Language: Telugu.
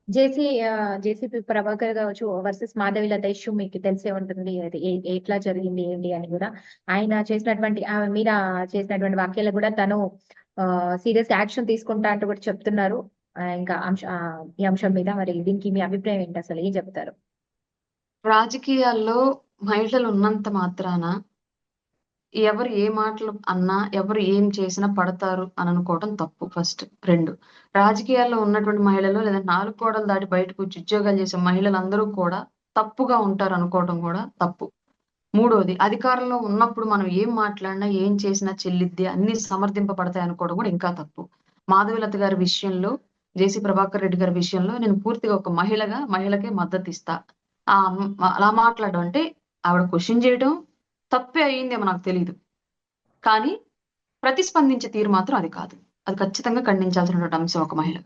జేసీపీ ప్రభాకర్ కావచ్చు వర్సెస్ మాధవిలత ఇష్యూ మీకు తెలిసే ఉంటుంది. అది ఎట్లా జరిగింది ఏంటి అని కూడా ఆయన చేసినటువంటి ఆమె మీద చేసినటువంటి వ్యాఖ్యలు కూడా తను సీరియస్ యాక్షన్ తీసుకుంటా అంటూ కూడా చెప్తున్నారు. ఇంకా ఈ అంశం మీద మరి దీనికి మీ అభిప్రాయం ఏంటి, అసలు ఏం చెప్తారు? రాజకీయాల్లో మహిళలు ఉన్నంత మాత్రాన ఎవరు ఏ మాటలు అన్నా, ఎవరు ఏం చేసినా పడతారు అని అనుకోవడం తప్పు. ఫస్ట్. 2, రాజకీయాల్లో ఉన్నటువంటి మహిళలు లేదా 4 గోడలు దాటి బయటకు వచ్చి ఉద్యోగాలు చేసే మహిళలందరూ కూడా తప్పుగా ఉంటారు అనుకోవడం కూడా తప్పు. 3వది, అధికారంలో ఉన్నప్పుడు మనం ఏం మాట్లాడినా, ఏం చేసినా చెల్లిద్ది, అన్ని సమర్థింపబడతాయి అనుకోవడం కూడా ఇంకా తప్పు. మాధవీలత గారి విషయంలో, జేసీ ప్రభాకర్ రెడ్డి గారి విషయంలో నేను పూర్తిగా ఒక మహిళకే మద్దతిస్తా. అలా మాట్లాడడం అంటే ఆవిడ క్వెషన్ చేయడం తప్పే అయిందేమో నాకు తెలీదు. కానీ ప్రతిస్పందించే తీరు మాత్రం అది కాదు. అది ఖచ్చితంగా ఖండించాల్సినటువంటి అంశం ఒక మహిళ.